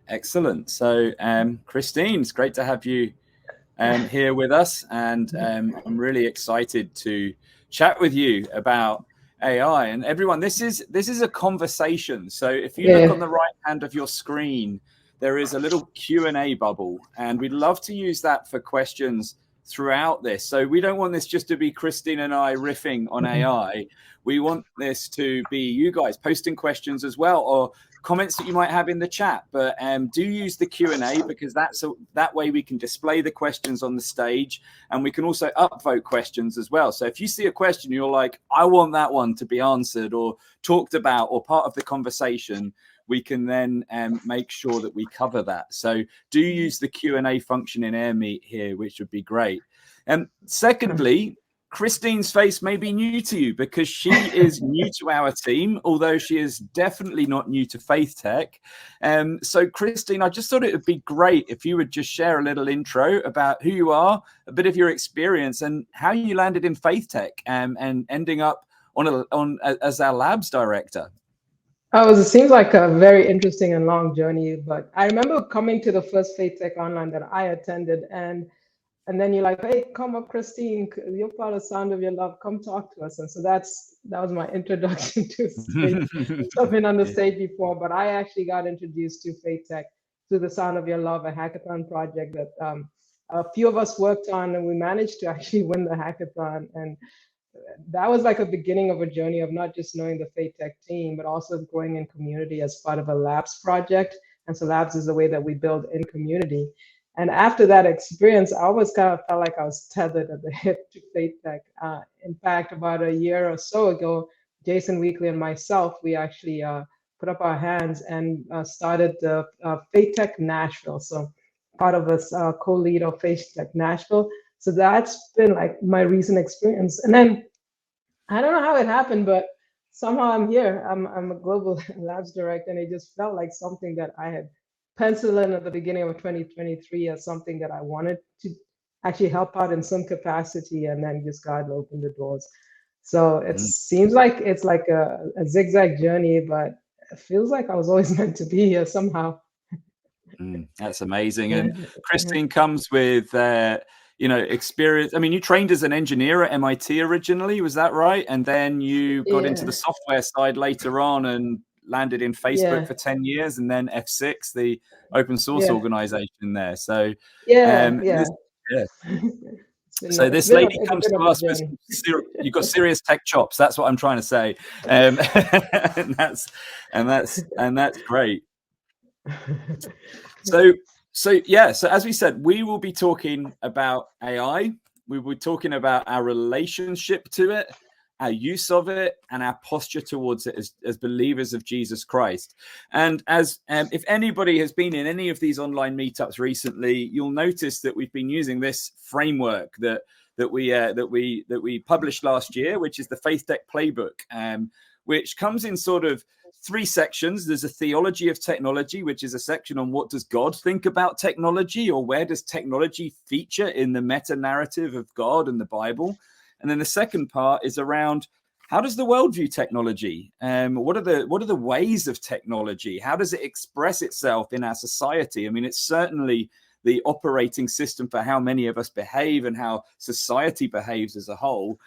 Excellent. So, Christine, it's great to have you here with us, and I'm really excited to chat with you about AI. And everyone, this is a conversation. So if you look on the right hand of your screen, there is a little Q&A bubble, and we'd love to use that for questions throughout this. So we don't want this just to be Christine and I riffing on AI. We want this to be you guys posting questions as well, or comments that you might have in the chat. But do use the Q&A, because that way we can display the questions on the stage, and we can also upvote questions as well. So if you see a question, you're like, I want that one to be answered or talked about or part of the conversation, we can then make sure that we cover that. So do use the Q&A function in AirMeet here, which would be great. Secondly, Christine's face may be new to you because she is new to our team, although she is definitely not new to FaithTech. So Christine, I just thought it would be great if you would just share a little intro about who you are, a bit of your experience, and how you landed in FaithTech and ending up as our labs director. Oh, it seems like a very interesting and long journey, but I remember coming to the first FaithTech Online that I attended, and then you're like, hey, come up, Christine, you're part of Sound of Your Love, come talk to us. And so that was my introduction to faith. I've been on the stage before, but I actually got introduced to FaithTech through the Sound of Your Love, a hackathon project that a few of us worked on, and we managed to actually win the hackathon. And that was like a beginning of a journey of not just knowing the FaithTech team, but also growing in community as part of a labs project. And so labs is the way that we build in community. And after that experience, I always kind of felt like I was tethered at the hip to FaithTech. In fact, about a year or so ago, Jason Weekly and myself, we actually put up our hands and started the FaithTech Nashville. So part of this co-lead of FaithTech Nashville. So that's been like my recent experience. And then I don't know how it happened, but somehow I'm here. I'm a global labs director, and it just felt like something that I had penciled in at the beginning of 2023 as something that I wanted to actually help out in some capacity, and then just God opened the doors. So it seems like it's like a zigzag journey, but it feels like I was always meant to be here somehow. That's amazing. And Christine comes with experience. I mean, you trained as an engineer at MIT originally, was that right? And then you got into the software side later on and landed in Facebook for 10 years, and then F6, the open source organization there. So so this lady comes to us with you've got serious tech chops. That's what I'm trying to say. And that's great. So as we said, we will be talking about AI. We will be talking about our relationship to it, our use of it, and our posture towards it as believers of Jesus Christ. And if anybody has been in any of these online meetups recently, you'll notice that we've been using this framework that we published last year, which is the FaithTech Playbook, which comes in sort of 3 sections. There's a theology of technology, which is a section on what does God think about technology, or where does technology feature in the meta narrative of God and the Bible. And then the second part is around how does the world view technology? What are the ways of technology? How does it express itself in our society? I mean, it's certainly the operating system for how many of us behave and how society behaves as a whole.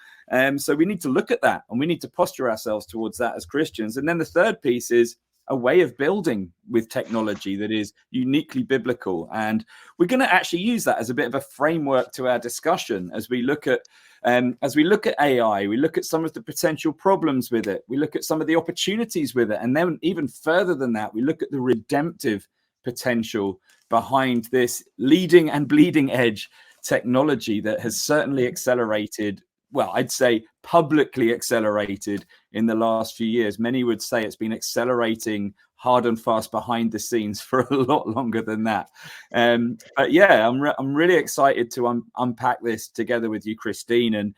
So we need to look at that, and we need to posture ourselves towards that as Christians. And then the third piece is a way of building with technology that is uniquely biblical. And we're going to actually use that as a bit of a framework to our discussion as we look at AI. We look at some of the potential problems with it. We look at some of the opportunities with it. And then even further than that, we look at the redemptive potential behind this leading and bleeding edge technology that has certainly accelerated. Well, I'd say publicly accelerated in the last few years. Many would say it's been accelerating hard and fast behind the scenes for a lot longer than that. But yeah, I'm really excited to unpack this together with you, Christine. And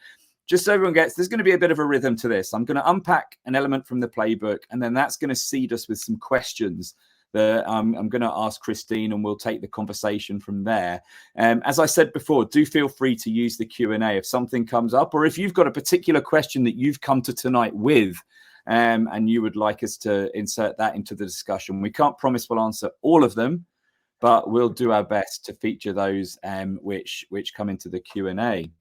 just so everyone gets, there's going to be a bit of a rhythm to this. I'm going to unpack an element from the playbook, and then that's going to seed us with some questions that I'm going to ask Christine, and we'll take the conversation from there. As I said before, do feel free to use the Q&A if something comes up, or if you've got a particular question that you've come to tonight with, and you would like us to insert that into the discussion. We can't promise we'll answer all of them, but we'll do our best to feature those which come into the Q&A.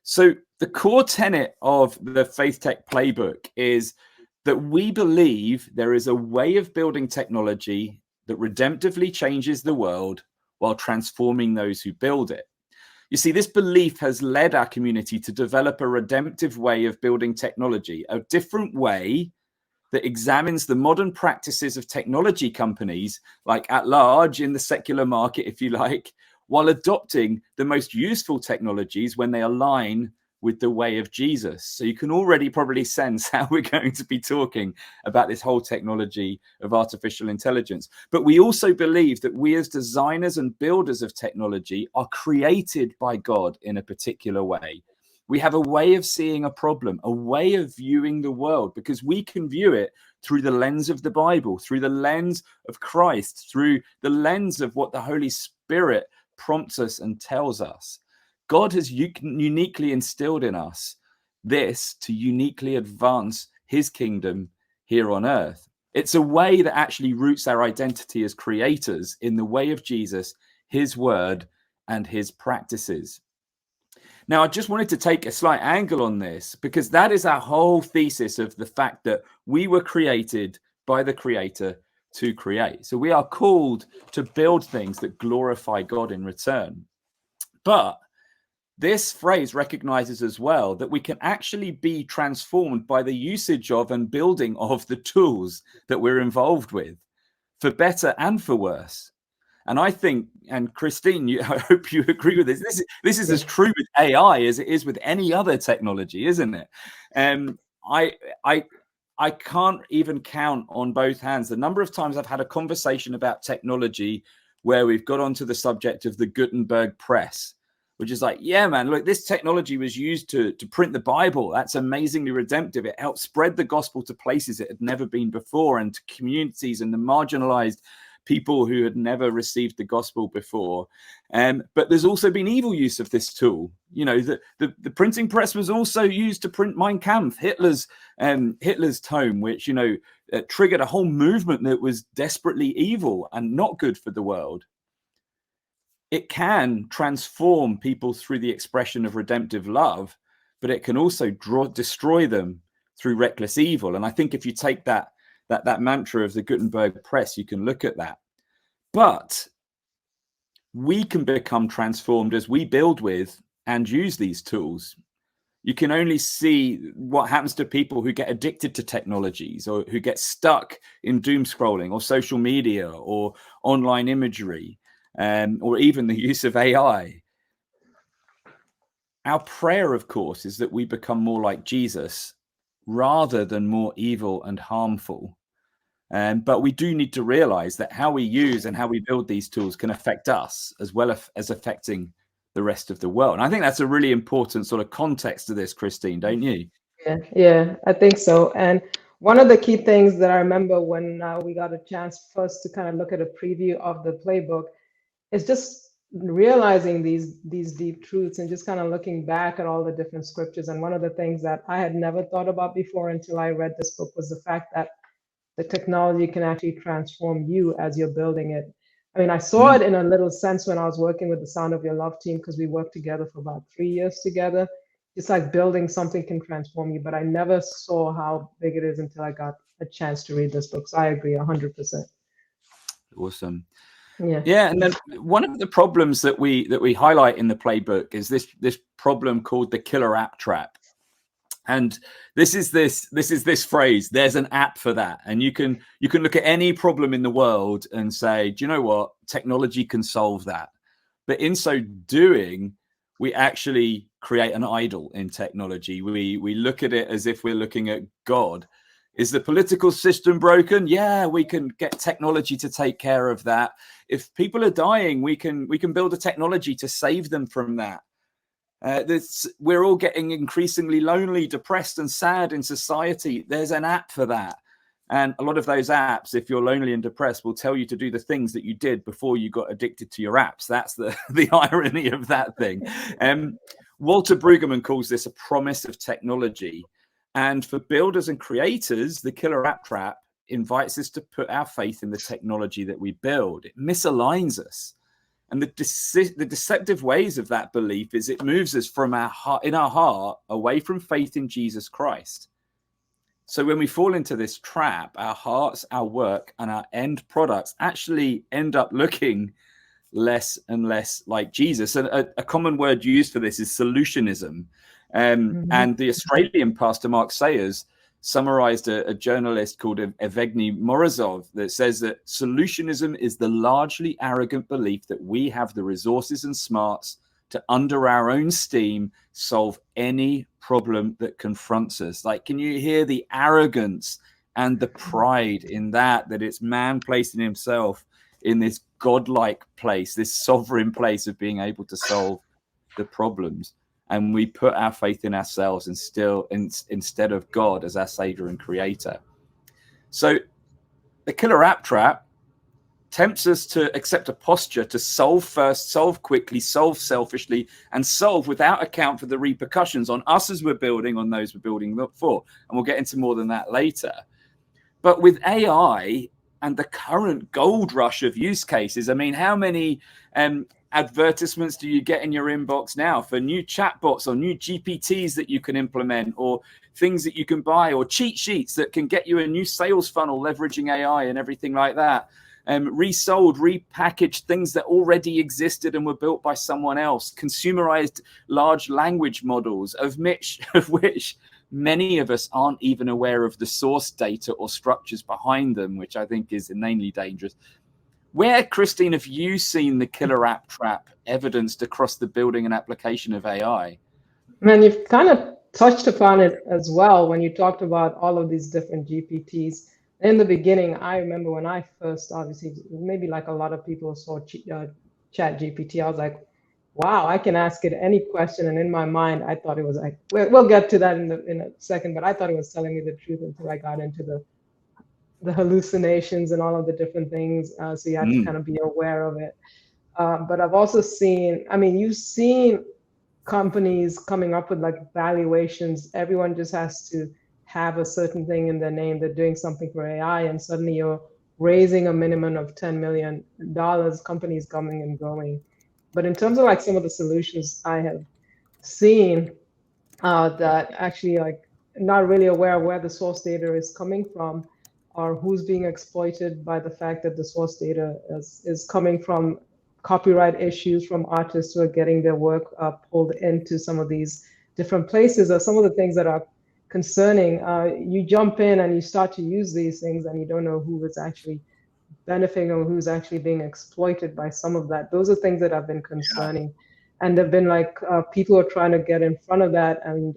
So the core tenet of the FaithTech playbook is that we believe there is a way of building technology that redemptively changes the world while transforming those who build it. You see, this belief has led our community to develop a redemptive way of building technology, a different way that examines the modern practices of technology companies, like at large in the secular market, if you like, while adopting the most useful technologies when they align with the way of Jesus. So you can already probably sense how we're going to be talking about this whole technology of artificial intelligence. But we also believe that we as designers and builders of technology are created by God in a particular way. We have a way of seeing a problem, a way of viewing the world, because we can view it through the lens of the Bible, through the lens of Christ, through the lens of what the Holy Spirit prompts us and tells us. God has uniquely instilled in us this to uniquely advance his kingdom here on earth. It's a way that actually roots our identity as creators in the way of Jesus, his word, and his practices. Now, I just wanted to take a slight angle on this because that is our whole thesis of the fact that we were created by the Creator to create. So we are called to build things that glorify God in return. But this phrase recognizes as well that we can actually be transformed by the usage of and building of the tools that we're involved with, for better and for worse. And I think, and Christine, I hope you agree with this. This is as true with AI as it is with any other technology, isn't it? I can't even count on both hands the number of times I've had a conversation about technology where we've got onto the subject of the Gutenberg press, which is like, yeah, man, look, this technology was used to print the Bible. That's amazingly redemptive. It helped spread the gospel to places it had never been before, and to communities and the marginalized people who had never received the gospel before. But there's also been evil use of this tool. You know, the printing press was also used to print Mein Kampf, Hitler's tome, which, you know, triggered a whole movement that was desperately evil and not good for the world. It can transform people through the expression of redemptive love, but it can also destroy them through reckless evil. And I think if you take that mantra of the Gutenberg press, you can look at that. But we can become transformed as we build with and use these tools. You can only see what happens to people who get addicted to technologies, or who get stuck in doom scrolling or social media or online imagery, or even the use of AI. Our prayer, of course, is that we become more like Jesus rather than more evil and harmful. But we do need to realize that how we use and how we build these tools can affect us as well as affecting the rest of the world. And I think that's a really important sort of context to this, Christine, don't you? Yeah, I think so. And one of the key things that I remember when we got a chance first to kind of look at a preview of the playbook is just realizing these deep truths and just kind of looking back at all the different scriptures. And one of the things that I had never thought about before until I read this book was the fact that the technology can actually transform you as you're building it. I mean, I saw it in a little sense when I was working with the Sound of Your Love team, because we worked together for about 3 years together. It's like building something can transform you, but I never saw how big it is until I got a chance to read this book. So I agree 100%. Awesome. Yeah. And then one of the problems that we highlight in the playbook is this problem called the killer app trap. And this is this phrase, there's an app for that. And you can look at any problem in the world and say, do you know what? Technology can solve that. But in so doing, we actually create an idol in technology. We look at it as if we're looking at God. Is the political system broken? Yeah, we can get technology to take care of that. If people are dying, we can build a technology to save them from that. We're all getting increasingly lonely, depressed, and sad in society. There's an app for that. And a lot of those apps, if you're lonely and depressed, will tell you to do the things that you did before you got addicted to your apps. That's the irony of that thing. Walter Brueggemann calls this a promise of technology. And for builders and creators, the killer app trap invites us to put our faith in the technology that we build. It misaligns us. And the deceptive ways of that belief is it moves us from our heart away from faith in Jesus Christ. So when we fall into this trap, our hearts, our work, and our end products actually end up looking less and less like Jesus. And a common word used for this is solutionism. And the Australian pastor Mark Sayers summarized a journalist called Evgeny Morozov that says that solutionism is the largely arrogant belief that we have the resources and smarts to, under our own steam, solve any problem that confronts us. Like, can you hear the arrogance and the pride in that it's man placing himself in this godlike place, this sovereign place of being able to solve the problems? And we put our faith in ourselves and instead of God as our savior and creator. So the killer app trap tempts us to accept a posture to solve first, solve quickly, solve selfishly, and solve without account for the repercussions on us as we're building, on those we're building for. And we'll get into more than that later. But with AI and the current gold rush of use cases, I mean, how many advertisements do you get in your inbox now for new chatbots or new GPTs that you can implement, or things that you can buy, or cheat sheets that can get you a new sales funnel leveraging AI and everything like that? Resold, repackaged things that already existed and were built by someone else, consumerized large language models of which many of us aren't even aware of the source data or structures behind them, which I think is inanely dangerous. Where, Christine, have you seen the killer app trap evidenced across the building and application of AI? Man, you've kind of touched upon it as well when you talked about all of these different GPTs. In the beginning, I remember when I first, obviously, maybe like a lot of people saw Chat GPT, I was like, wow, I can ask it any question. And in my mind, I thought it was like, we'll get to that in a second, but I thought it was telling me the truth until I got into the hallucinations and all of the different things. So you have to kind of be aware of it. But I've also seen, I mean, you've seen companies coming up with like valuations. Everyone just has to have a certain thing in their name. They're doing something for AI, and suddenly you're raising a minimum of $10 million, companies coming and going. But in terms of like some of the solutions I have seen that actually like not really aware of where the source data is coming from, or who's being exploited by the fact that the source data is coming from copyright issues from artists who are getting their work pulled into some of these different places, are some of the things that are concerning. You jump in and you start to use these things and you don't know who is actually benefiting or who's actually being exploited by some of that. Those are things that have been concerning. Yeah. And they've been like, people are trying to get in front of that and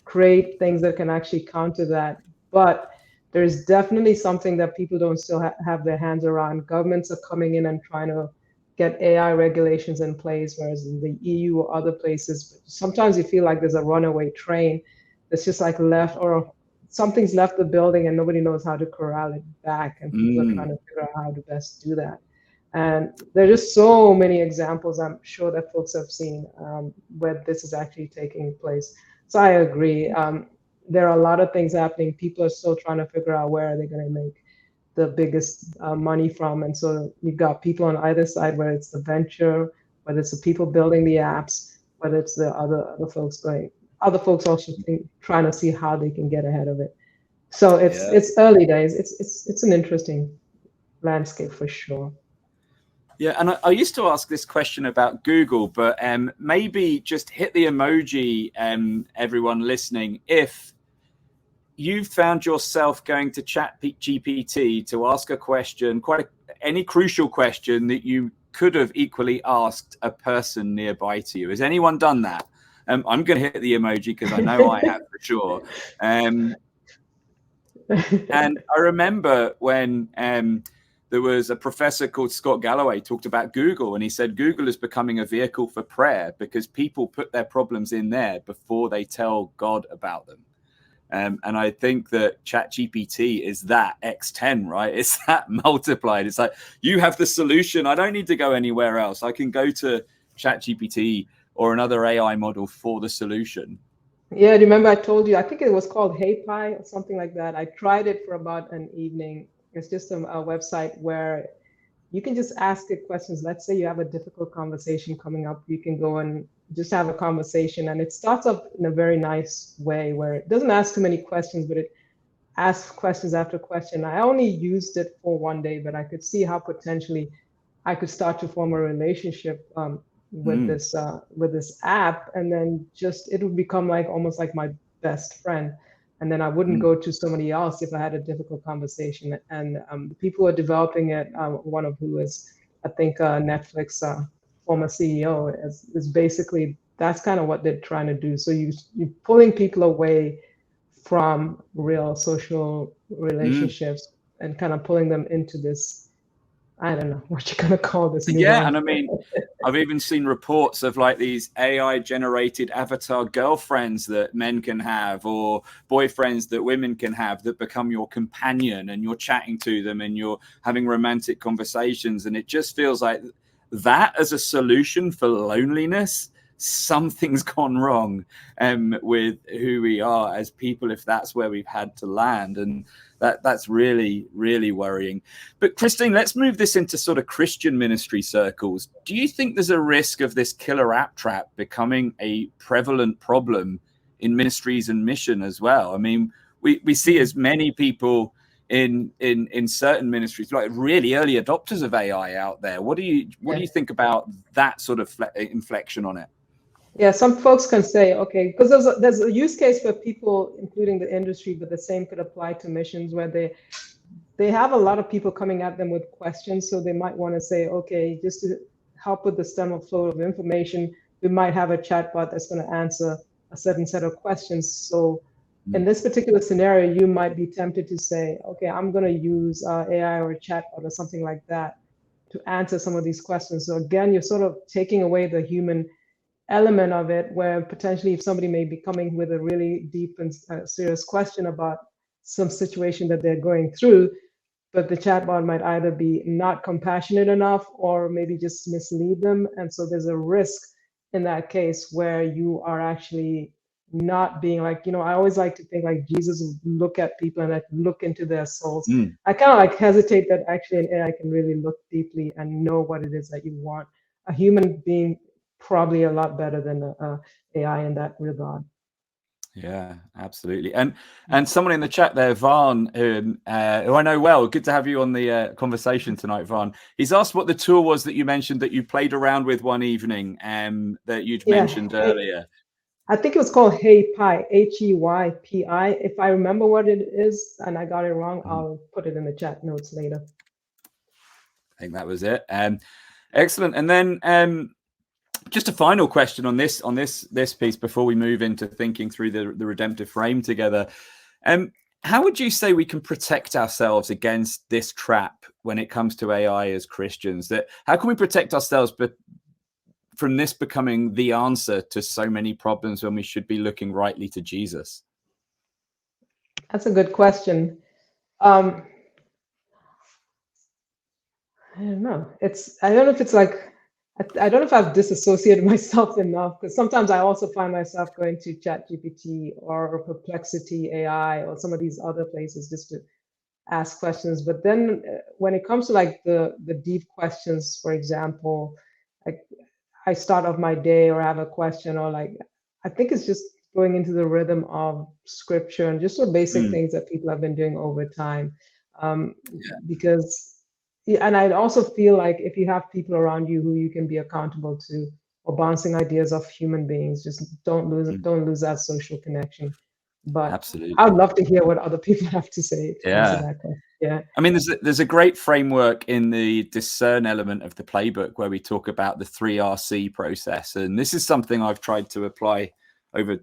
create things that can actually counter that. But there's definitely something that people don't still have their hands around. Governments are coming in and trying to get AI regulations in place, whereas in the EU or other places, sometimes you feel like there's a runaway train that's just like left, or something's left the building and nobody knows how to corral it back, and people are trying to figure out how to best do that. And there are just so many examples I'm sure that folks have seen where this is actually taking place. So I agree. There are a lot of things happening. People are still trying to figure out where are they going to make the biggest money from. And so you've got people on either side, whether it's the venture, whether it's the people building the apps, whether it's the other folks going. Other folks also trying to see how they can get ahead of it. So it's early days. It's an interesting landscape for sure. Yeah, and I used to ask this question about Google, but maybe just hit the emoji, everyone listening, if you found yourself going to Chat GPT to ask a question, any crucial question that you could have equally asked a person nearby to you. Has anyone done that? I'm going to hit the emoji because I know I have for sure. And I remember when there was a professor called Scott Galloway talked about Google, and he said Google is becoming a vehicle for prayer because people put their problems in there before they tell God about them. And I think that ChatGPT is that X10, right? It's that multiplied. It's like, you have the solution. I don't need to go anywhere else. I can go to ChatGPT or another AI model for the solution. Yeah, remember I told you, I think it was called Hey Pi or something like that. I tried it for about an evening. It's just a website where you can just ask it questions. Let's say you have a difficult conversation coming up, you can go and just have a conversation. And it starts off in a very nice way where it doesn't ask too many questions, but it asks questions after question. I only used it for one day, but I could see how potentially I could start to form a relationship with this app, and then just it would become like almost like my best friend. And then I wouldn't go to somebody else if I had a difficult conversation. And the people who are developing it, one of who is, I think, Netflix former CEO, is basically that's kind of what they're trying to do. So you're pulling people away from real social relationships and kind of pulling them into this, I don't know what you're going to call this new Yeah, world. and I mean, I've even seen reports of like these AI generated avatar girlfriends that men can have, or boyfriends that women can have, that become your companion, and you're chatting to them and you're having romantic conversations. And it just feels like that as a solution for loneliness, something's gone wrong with who we are as people, if that's where we've had to land. And that's really, really worrying. But Christine, let's move this into sort of Christian ministry circles. Do you think there's a risk of this killer app trap becoming a prevalent problem in ministries and mission as well? I mean, we see as many people in certain ministries, like really early adopters of AI out there. What do you think about that sort of inflection on it? Yeah, some folks can say, okay, because there's a use case for people, including the industry, but the same could apply to missions where they have a lot of people coming at them with questions. So they might want to say, okay, just to help with the stem of flow of information, we might have a chatbot that's going to answer a certain set of questions. So in this particular scenario, you might be tempted to say, okay, I'm going to use AI or a chatbot or something like that to answer some of these questions. So again, you're sort of taking away the human element of it, where potentially if somebody may be coming with a really deep and serious question about some situation that they're going through, but the chatbot might either be not compassionate enough or maybe just mislead them. And so there's a risk in that case where you are actually not being like, I always like to think like Jesus would look at people and like look into their souls. I kind of like hesitate that actually an AI can really look deeply and know what it is that you want. A human being probably a lot better than AI in that regard. Yeah, absolutely. And someone in the chat there, Varn, who I know well, good to have you on the conversation tonight, Varn. He's asked what the tool was that you mentioned that you played around with one evening that you'd mentioned earlier. I think it was called Hey Pi, Heypi. If I remember what it is and I got it wrong, I'll put it in the chat notes later. I think that was it. Excellent. And then just a final question on this piece before we move into thinking through the redemptive frame together. How would you say we can protect ourselves against this trap when it comes to AI as Christians? That how can we protect ourselves from this becoming the answer to so many problems when we should be looking rightly to Jesus? That's a good question. I don't know. I don't know if it's like, I don't know if I've disassociated myself enough, because sometimes I also find myself going to ChatGPT or Perplexity AI or some of these other places just to ask questions. But then when it comes to like the deep questions, for example, like I start off my day or have a question, or like I think it's just going into the rhythm of scripture and just the basic things that people have been doing over time. Because and I also feel like if you have people around you who you can be accountable to, or bouncing ideas off human beings, just don't lose that social connection. But absolutely, I'd love to hear what other people have to say to answer yeah. that question. Yeah. I mean, there's a great framework in the discern element of the playbook where we talk about the 3RC process. And this is something I've tried to apply over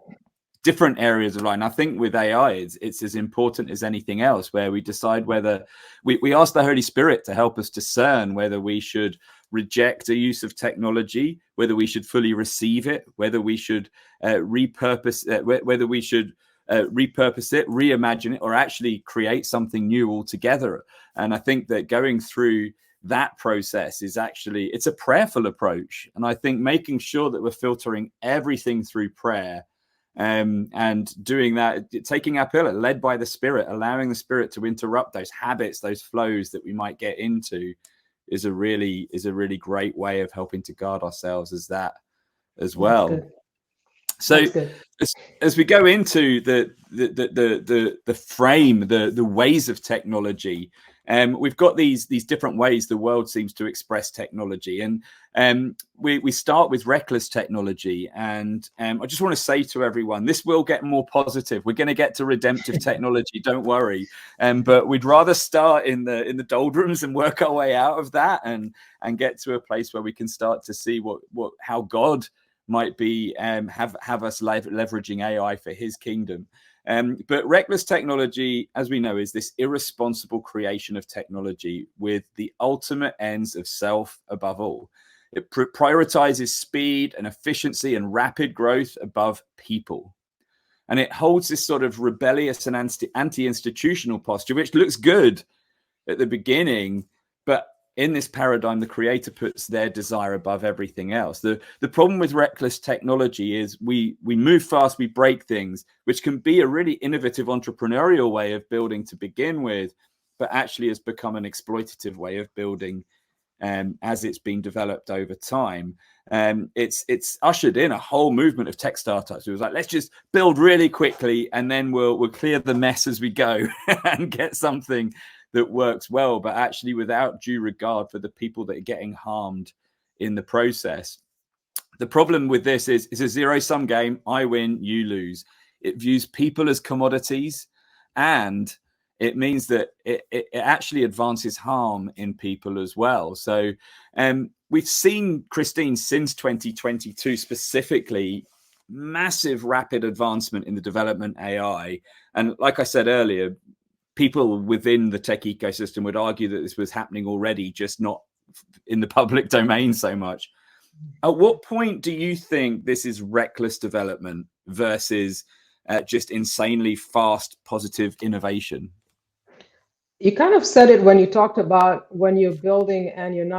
different areas of life. I think with AI, it's as important as anything else, where we decide whether we ask the Holy Spirit to help us discern whether we should reject a use of technology, whether we should fully receive it, whether we should repurpose it, reimagine it, or actually create something new altogether. And I think that going through that process is it's a prayerful approach. And I think making sure that we're filtering everything through prayer and doing that, taking our pillar, led by the Spirit, allowing the Spirit to interrupt those habits, those flows that we might get into, is a really great way of helping to guard ourselves as that as well. So as we go into the frame, the ways of technology, we've got these different ways the world seems to express technology, and we start with reckless technology. And I just want to say to everyone, this will get more positive. We're going to get to redemptive technology, don't worry. But we'd rather start in the doldrums and work our way out of that, and get to a place where we can start to see how God might be have us leveraging AI for his kingdom. But reckless technology, as we know, is this irresponsible creation of technology with the ultimate ends of self above all. It prioritizes speed and efficiency and rapid growth above people. And it holds this sort of rebellious and anti-institutional posture, which looks good at the beginning, but in this paradigm, the creator puts their desire above everything else. The problem with reckless technology is we move fast, we break things, which can be a really innovative entrepreneurial way of building to begin with, but actually has become an exploitative way of building as it's been developed over time. It's ushered in a whole movement of tech startups. It was like, let's just build really quickly, and then we'll clear the mess as we go and get something that works well, but actually without due regard for the people that are getting harmed in the process. The problem with this is it's a zero-sum game. I win, you lose. It views people as commodities, and it means that it actually advances harm in people as well. So we've seen, Christine, since 2022 specifically, massive rapid advancement in the development AI. And like I said earlier, people within the tech ecosystem would argue that this was happening already, just not in the public domain so much. At what point do you think this is reckless development versus just insanely fast, positive innovation? You kind of said it when you talked about when you're building and you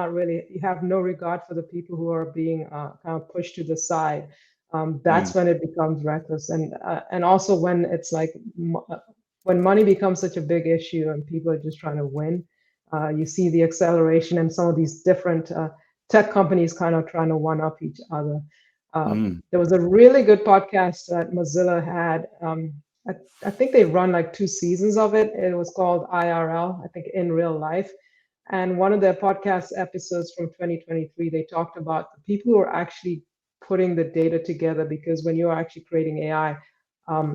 have no regard for the people who are being kind of pushed to the side. That's when it becomes reckless. And also when it's like, when money becomes such a big issue and people are just trying to win, you see the acceleration and some of these different tech companies kind of trying to one up each other. There was a really good podcast that Mozilla had. I think they run like 2 seasons of it. It was called IRL, I think, in real life. And one of their podcast episodes from 2023, they talked about the people who are actually putting the data together, because when you're actually creating AI,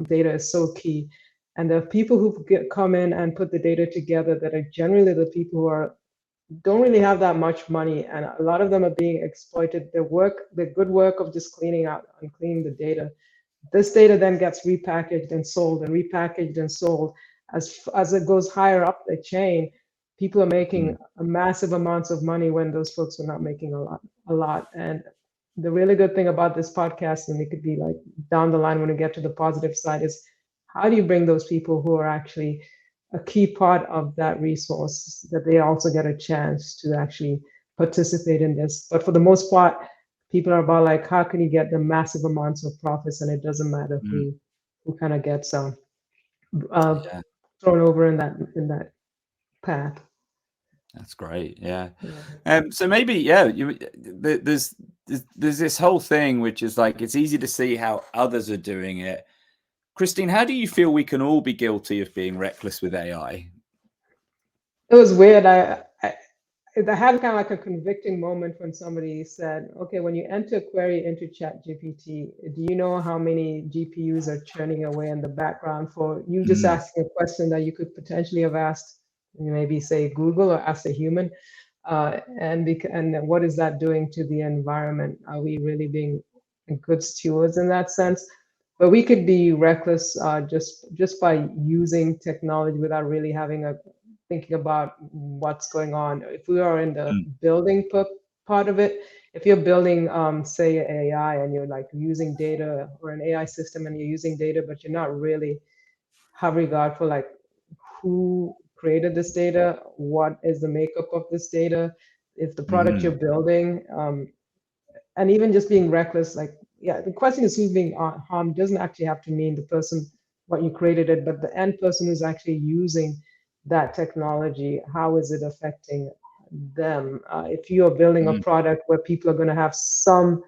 data is so key. And the people who come in and put the data together that are generally the people who don't really have that much money, and a lot of them are being exploited. The good work of just cleaning out and cleaning the data. This data then gets repackaged and sold and repackaged and sold. As it goes higher up the chain, people are making a massive amounts of money when those folks are not making a lot. And the really good thing about this podcast, and it could be like down the line when we get to the positive side, is how do you bring those people who are actually a key part of that resource, that they also get a chance to actually participate in this. But for the most part, people are about like, how can you get the massive amounts of profits, and it doesn't matter who kind of gets thrown over in that path. That's great. Yeah. So maybe, there's this whole thing, which is like, it's easy to see how others are doing it. Christine, how do you feel we can all be guilty of being reckless with AI? It was weird. I had kind of like a convicting moment when somebody said, okay, when you enter a query into ChatGPT, do you know how many GPUs are churning away in the background for you just asking a question that you could potentially have asked, maybe say Google, or ask a human? And what is that doing to the environment? Are we really being good stewards in that sense? But we could be reckless just by using technology without really thinking about what's going on. If we are in the building part of it, if you're building, say, AI, and you're like using data, or an AI system and you're using data, but you're not really have regard for like who created this data, what is the makeup of this data, if the product you're building, and even just being reckless, like yeah, the question is who's being harmed. Doesn't actually have to mean the person what you created it, but the end person who's actually using that technology. How is it affecting them? If you are building a Mm, product where people are going to have some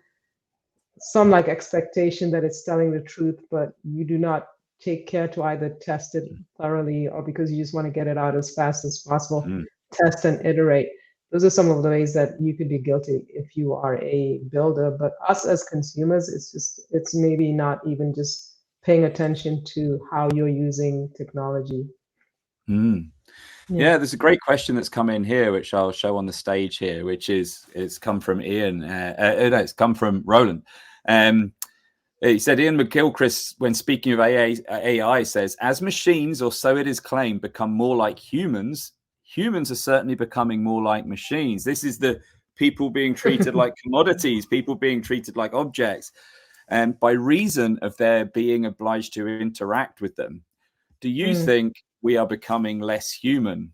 like expectation that it's telling the truth, but you do not take care to either test it thoroughly or because you just want to get it out as fast as possible, mm. test and iterate. Those are some of the ways that you could be guilty if you are a builder. But us as consumers, it's maybe not even just paying attention to how you're using technology. Mm. Yeah. Yeah, there's a great question that's come in here, which I'll show on the stage here, which it's come from Ian. No, it's come from Roland. He said Ian McGilchrist, when speaking of AI, says, as machines, or so it is claimed, become more like humans, humans are certainly becoming more like machines. This is the people being treated like commodities, people being treated like objects, and by reason of their being obliged to interact with them. Do you think we are becoming less human?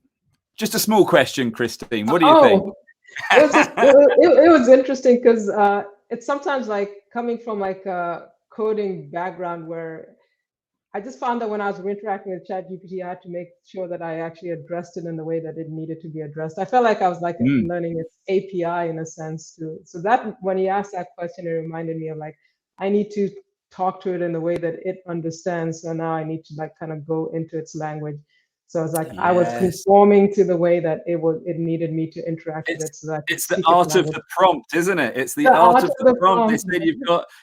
Just a small question, Christine. What do you think? It was interesting because it's sometimes like coming from like a coding background where I just found that when I was interacting with ChatGPT, I had to make sure that I actually addressed it in the way that it needed to be addressed. I felt like I was like learning its API in a sense too. So that when he asked that question, it reminded me of like I need to talk to it in the way that it understands. So now I need to like kind of go into its language. So it's like I was Yes. conforming to the way that it needed me to interact with it, so that I could It's the speak its art of language. the prompt, isn't it? It's the The art art of of the the prompt. They prompt. said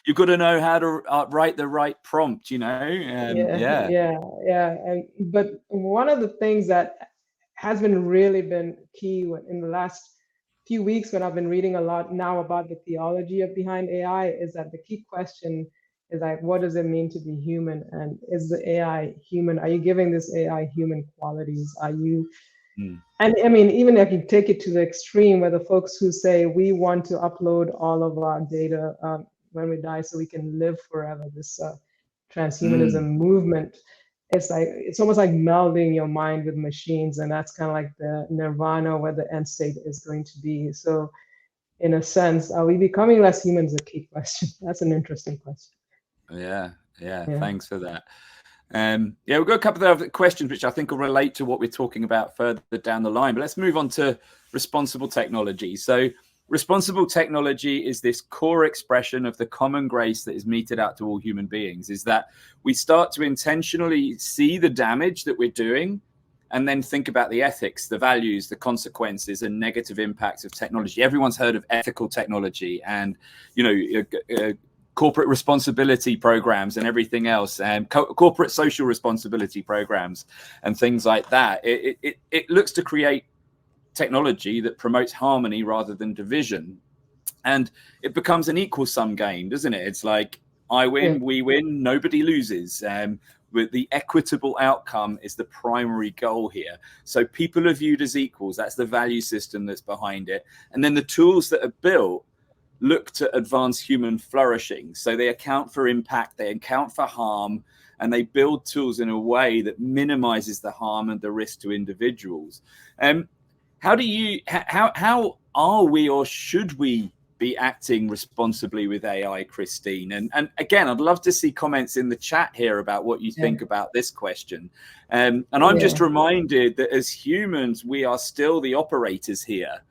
you've got to know how to write the right prompt. You know, Yeah, yeah. yeah. But one of the things that has really been key in the last few weeks when I've been reading a lot now about the theology of behind AI is that the key question is like, what does it mean to be human? And is the AI human? Are you giving this AI human qualities? Are you Mm. And I mean, even if you take it to the extreme, where the folks who say we want to upload all of our data when we die so we can live forever, this transhumanism Mm. movement, it's almost like melding your mind with machines, and that's kind of like the nirvana where the end state is going to be. So, in a sense, are we becoming less human? Is a key question. That's an interesting question. Yeah, yeah. Yeah. Thanks for that. Yeah, we've got a couple of other questions which I think will relate to what we're talking about further down the line. But let's move on to responsible technology. So responsible technology is this core expression of the common grace that is meted out to all human beings, is that we start to intentionally see the damage that we're doing and then think about the ethics, the values, the consequences and negative impacts of technology. Everyone's heard of ethical technology and, corporate responsibility programs and everything else, and corporate social responsibility programs and things like that. It looks to create technology that promotes harmony rather than division. And it becomes an equal sum game, doesn't it? It's like I win, we win, nobody loses. With the equitable outcome is the primary goal here. So people are viewed as equals. That's the value system that's behind it. And then the tools that are built look to advance human flourishing. So they account for impact, they account for harm, and they build tools in a way that minimizes the harm and the risk to individuals. How are we, or should we be acting responsibly with AI, Christine? And again, I'd love to see comments in the chat here about what you think about this question. And I'm just reminded that as humans, we are still the operators here.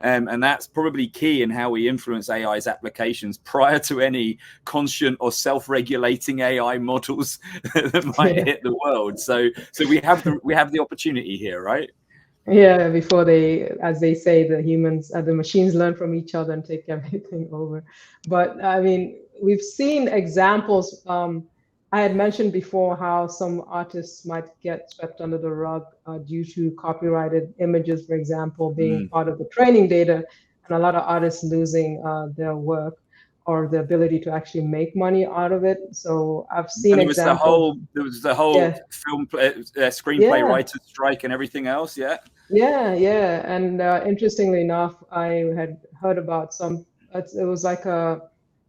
And that's probably key in how we influence AI's applications prior to any conscient or self-regulating AI models that might hit the world. So we have the opportunity here, right? Yeah, before they, as they say, the machines learn from each other and take everything over. But I mean, we've seen examples. I had mentioned before how some artists might get swept under the rug due to copyrighted images, for example, being part of the training data, and a lot of artists losing their work or the ability to actually make money out of it. So I've seen And examples. there was the whole film screenplay writers strike and everything else. Yeah. Yeah. And interestingly enough, I had heard about it was like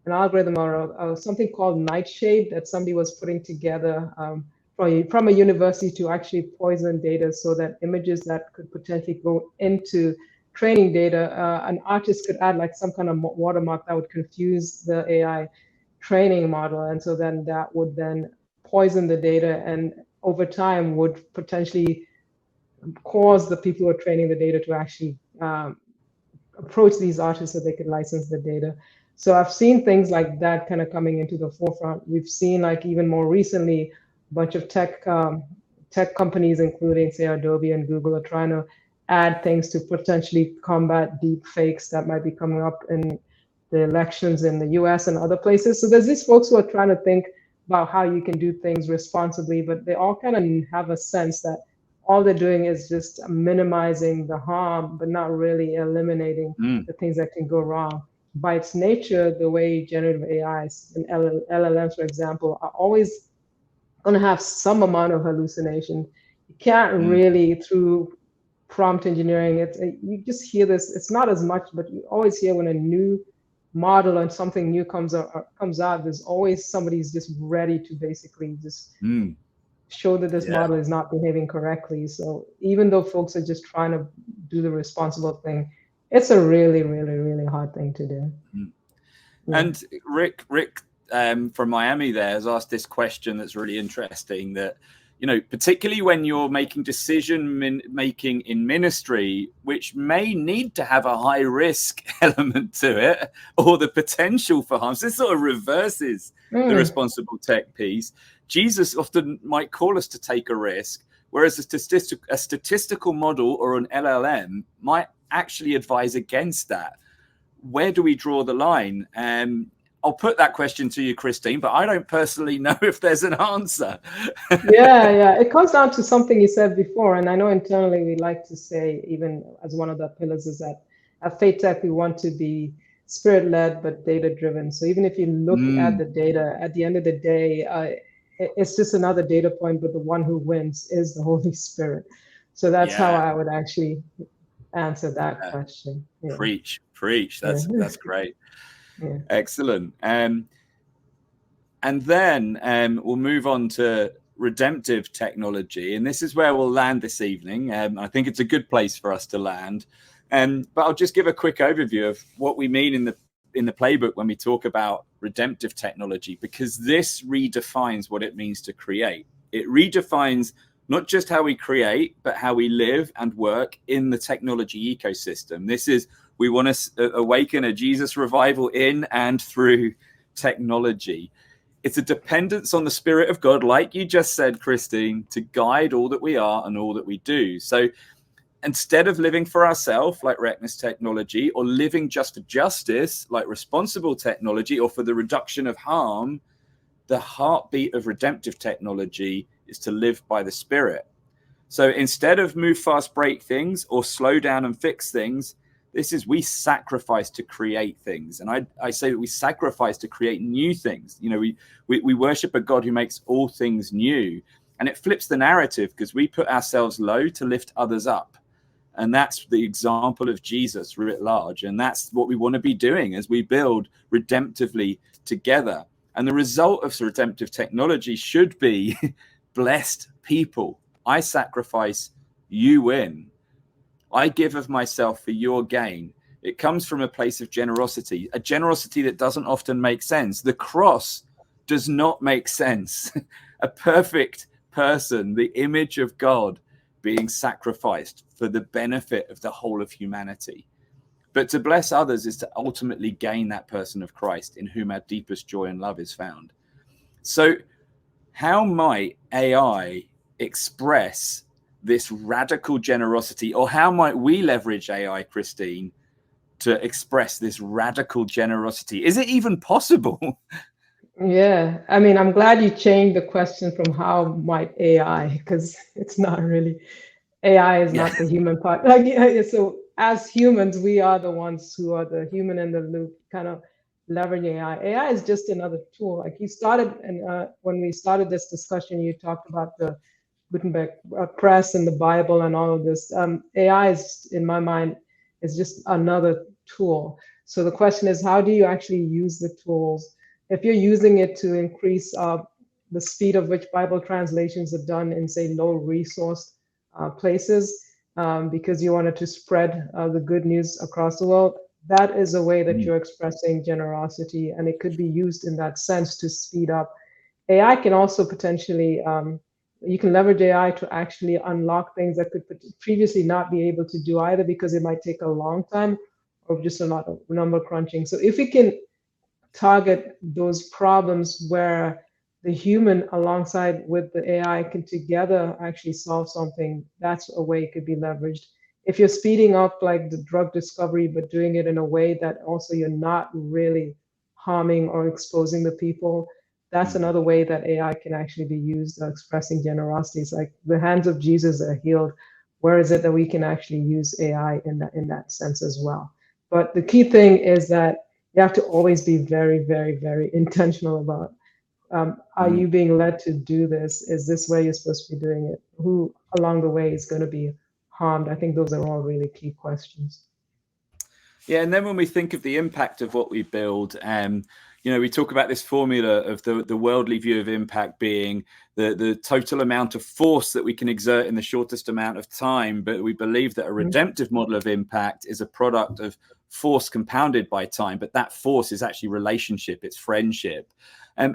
an algorithm or something called Nightshade that somebody was putting together from a university to actually poison data so that images that could potentially go into training data, an artist could add like some kind of watermark that would confuse the AI. training model. And so then that would then poison the data, and over time would potentially cause the people who are training the data to actually approach these artists so they could license the data. So I've seen things like that kind of coming into the forefront. We've seen, like, even more recently, a bunch of tech companies, including, say, Adobe and Google, are trying to add things to potentially combat deep fakes that might be coming up in the elections in the US and other places. So there's these folks who are trying to think about how you can do things responsibly, but they all kind of have a sense that all they're doing is just minimizing the harm, but not really eliminating the things that can go wrong. By its nature, the way generative AIs and LLMs, for example, are always going to have some amount of hallucination. You can't really, through prompt engineering, you just hear this. It's not as much, but you always hear when a new model and something new comes out, there's always somebody's just ready to basically just show that this model is not behaving correctly. So even though folks are just trying to do the responsible thing, it's a really, really, really hard thing to do. And Rick from Miami there has asked this question that's really interesting, that, you know, particularly when you're making decision making in ministry, which may need to have a high risk element to it, or the potential for harm. So this sort of reverses the responsible tech piece. Jesus often might call us to take a risk, whereas a statistical model or an LLM might actually advise against that. Where do we draw the line? I'll put that question to you, Christine, but I don't personally know if there's an answer. Yeah. It comes down to something you said before. And I know internally we like to say, even as one of the pillars, is that at FaithTech, we want to be spirit-led, but data-driven. So even if you look at the data, at the end of the day, it's just another data point, but the one who wins is the Holy Spirit. So that's how I would actually answer that question. Preach. That's great. Excellent. And then we'll move on to redemptive technology, and this is where we'll land this evening. I think it's a good place for us to land. But I'll just give a quick overview of what we mean in the playbook when we talk about redemptive technology, because this redefines what it means to create. It redefines not just how we create, but how we live and work in the technology ecosystem. We want to awaken a Jesus revival in and through technology. It's a dependence on the Spirit of God, like you just said, Christine, to guide all that we are and all that we do. So instead of living for ourselves, like reckless technology, or living just for justice, like responsible technology, or for the reduction of harm, the heartbeat of redemptive technology is to live by the Spirit. So instead of move fast, break things, or slow down and fix things, we sacrifice to create things. And I say that we sacrifice to create new things. You know, we worship a God who makes all things new. And it flips the narrative, because we put ourselves low to lift others up. And that's the example of Jesus writ large. And that's what we want to be doing as we build redemptively together. And the result of redemptive technology should be blessed people. I sacrifice, you win. I give of myself for your gain. It comes from a place of generosity, a generosity that doesn't often make sense. The cross does not make sense. A perfect person, the image of God, being sacrificed for the benefit of the whole of humanity. But to bless others is to ultimately gain that person of Christ, in whom our deepest joy and love is found. So how might AI express this radical generosity, or how might we leverage AI, Christine, to express this radical generosity? Is it even possible? Yeah, I mean, I'm glad you changed the question from how might AI, because it's not really, AI is not the human part. So as humans, we are the ones who are the human in the loop, kind of leveraging AI. AI is just another tool. Like you started, and when we started this discussion, you talked about the Gutenberg press and the Bible and all of this. AI is, in my mind, is just another tool. So the question is, how do you actually use the tools? If you're using it to increase the speed of which Bible translations are done in, say, low resourced places, because you wanted to spread the good news across the world, that is a way that you're expressing generosity, and it could be used in that sense to speed up. AI can also potentially, you can leverage AI to actually unlock things that could previously not be able to do either, because it might take a long time or just a lot of number crunching. So if we can target those problems where the human alongside with the AI can together actually solve something, that's a way it could be leveraged. If you're speeding up like the drug discovery, but doing it in a way that also you're not really harming or exposing the people, that's another way that AI can actually be used, expressing generosity. It's like the hands of Jesus are healed. Where is it that we can actually use AI in that sense as well? But the key thing is that you have to always be very, very, very intentional about, are you being led to do this? Is this where you're supposed to be doing it? Who along the way is going to be harmed? I think those are all really key questions. Yeah, and then when we think of the impact of what we build, we talk about this formula of the worldly view of impact being the total amount of force that we can exert in the shortest amount of time. But we believe that a redemptive model of impact is a product of force compounded by time. But that force is actually relationship, it's friendship.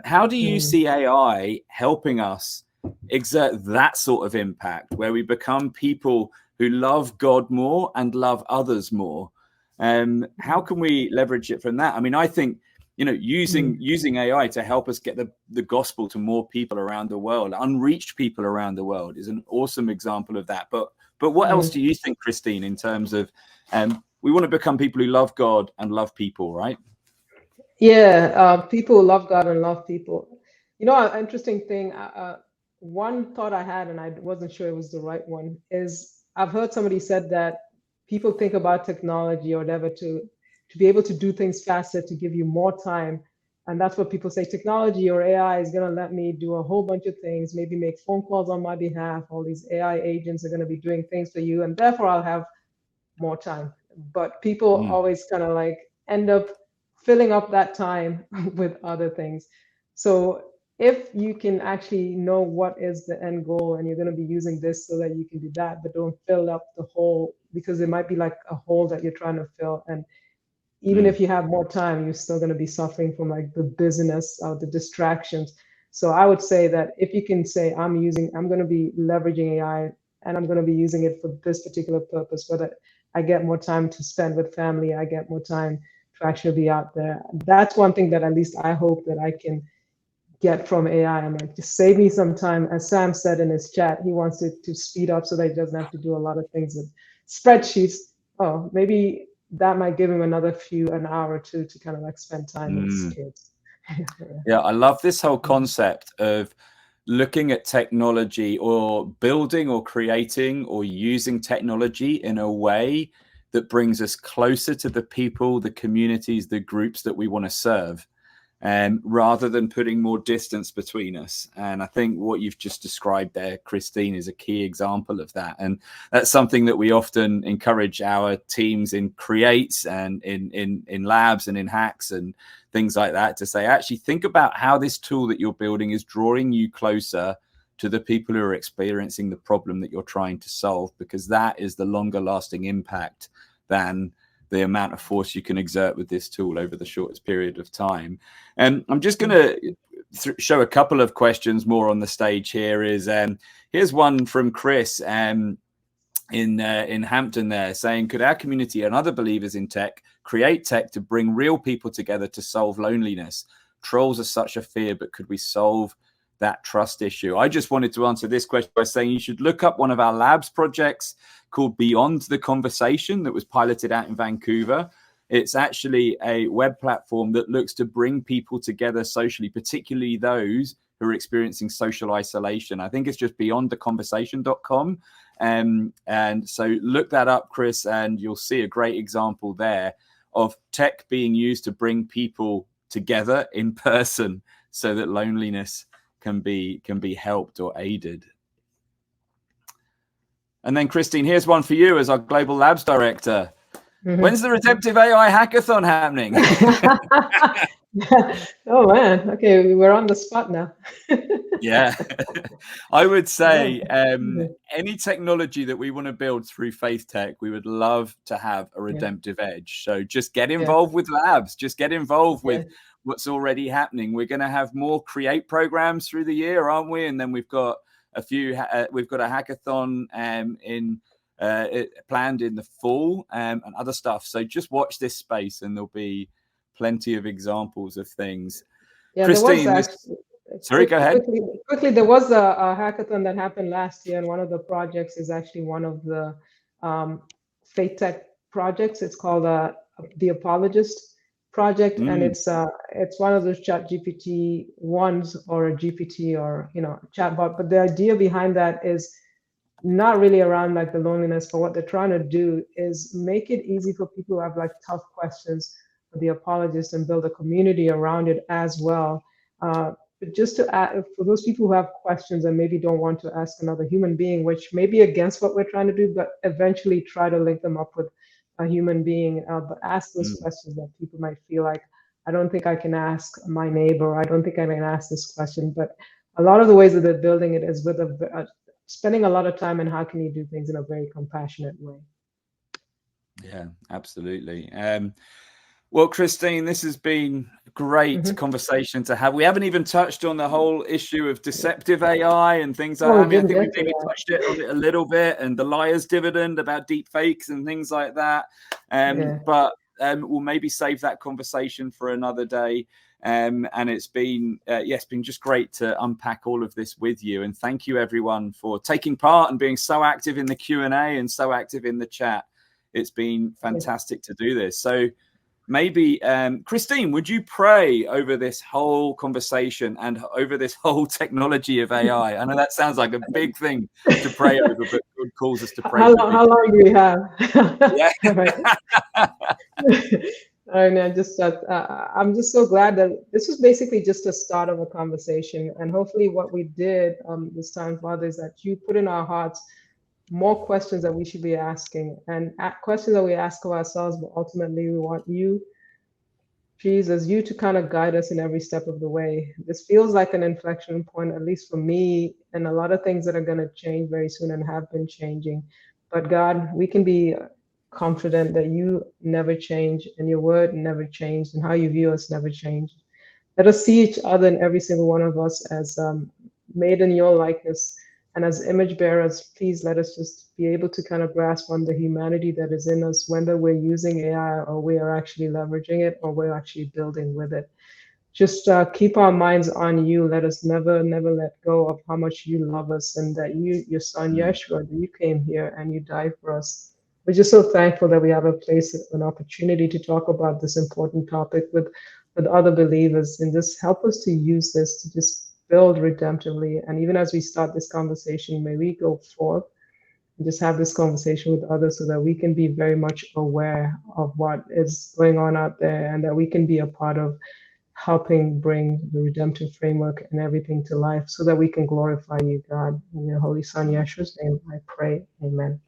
How do you see AI helping us exert that sort of impact, where we become people who love God more and love others more? How can we leverage it from that? I mean, I think, using AI to help us get the gospel to more people around the world, unreached people around the world, is an awesome example of that. But what else do you think, Christine, in terms of we want to become people who love God and love people, right? Yeah, people love God and love people. An interesting thing, one thought I had, and I wasn't sure it was the right one, is I've heard somebody said that people think about technology or whatever to be able to do things faster, to give you more time. And that's what people say, technology or AI is going to let me do a whole bunch of things, maybe make phone calls on my behalf. All these AI agents are going to be doing things for you, and therefore I'll have more time. But people always kind of like end up filling up that time with other things. So if you can actually know what is the end goal, and you're going to be using this so that you can do that, but don't fill up the hole, because it might be like a hole that you're trying to fill. And even if you have more time, you're still going to be suffering from like the busyness or the distractions. So I would say that if you can say, I'm going to be leveraging AI, and I'm going to be using it for this particular purpose, whether I get more time to spend with family, I get more time to actually be out there. That's one thing that at least I hope that I can get from AI. I'm like, just save me some time. As Sam said in his chat, he wants it to speed up so that he doesn't have to do a lot of things with spreadsheets. Oh, maybe that might give him an hour or two to kind of like spend time with his kids. Yeah, I love this whole concept of looking at technology, or building or creating or using technology in a way that brings us closer to the people, the communities, the groups that we want to serve, rather than putting more distance between us. And I think what you've just described there, Christine, is a key example of that. And that's something that we often encourage our teams in creates and in labs and in hacks and things like that, to say, actually think about how this tool that you're building is drawing you closer to the people who are experiencing the problem that you're trying to solve, because that is the longer lasting impact than the amount of force you can exert with this tool over the shortest period of time. And I'm just going to show a couple of questions more on the stage here. Here's one from Chris in Hampton there, saying, could our community and other believers in tech create tech to bring real people together to solve loneliness? Trolls are such a fear, but could we solve that trust issue? I just wanted to answer this question by saying you should look up one of our labs projects called Beyond the Conversation that was piloted out in Vancouver. It's actually a web platform that looks to bring people together socially, particularly those who are experiencing social isolation. I think it's just beyondtheconversation.com. And so look that up, Chris, and you'll see a great example there of tech being used to bring people together in person so that loneliness can be helped or aided. And then, Christine, here's one for you as our Global Labs Director. When's the Redemptive AI hackathon happening? Oh man, okay, we're on the spot now. Yeah, I would say any technology that we want to build through FaithTech, we would love to have a redemptive edge. So just get involved with labs, just get involved with what's already happening. We're going to have more create programs through the year, aren't we? And then we've got a few, we've got a hackathon planned in the fall and other stuff. So just watch this space and there'll be plenty of examples of things. Yeah, Christine, there was actually, sorry, go ahead. Quickly, there was a hackathon that happened last year, and one of the projects is actually one of the FaithTech projects. It's called the Apologist Project, and it's one of those Chat GPT ones or a GPT or chatbot. But the idea behind that is not really around like the loneliness, but what they're trying to do is make it easy for people who have like tough questions for the apologist and build a community around it as well. But just to add, for those people who have questions and maybe don't want to ask another human being, which may be against what we're trying to do, but eventually try to link them up with a human being, but ask those questions that people might feel like, I don't think I can ask my neighbor, I don't think I can ask this question. But a lot of the ways that they're building it is with spending a lot of time and how can you do things in a very compassionate way. Yeah, absolutely. Well, Christine, this has been a great conversation to have. We haven't even touched on the whole issue of deceptive AI and things like that. I mean, I think we've maybe touched on it a little bit, and the liar's dividend about deep fakes and things like that. But we'll maybe save that conversation for another day. And it's been, it's been just great to unpack all of this with you. And thank you, everyone, for taking part and being so active in the Q&A and so active in the chat. It's been fantastic to do this. So maybe, Christine, would you pray over this whole conversation and over this whole technology of AI? I know that sounds like a big thing to pray over, but God calls us to pray. How long do we have? Yeah. And I'm just so glad that this was basically just a start of a conversation. And hopefully what we did this time, Father, is that you put in our hearts more questions that we should be asking, and questions that we ask of ourselves, but ultimately we want you, Jesus, you to kind of guide us in every step of the way. This feels like an inflection point, at least for me, and a lot of things that are going to change very soon and have been changing. But God, we can be confident that you never change and your word never changed and how you view us never changed. Let us see each other and every single one of us as made in your likeness. And as image bearers, please let us just be able to kind of grasp on the humanity that is in us, whether we're using AI or we are actually leveraging it or we're actually building with it. Just keep our minds on you. Let us never let go of how much you love us and that your son, Yeshua, you came here and you died for us. We're just so thankful that we have a place, an opportunity to talk about this important topic with other believers, and just help us to use this to just build redemptively. And even as we start this conversation, may we go forth and just have this conversation with others so that we can be very much aware of what is going on out there and that we can be a part of helping bring the redemptive framework and everything to life so that we can glorify you, God. In your holy son, Yeshua's name, I pray. Amen.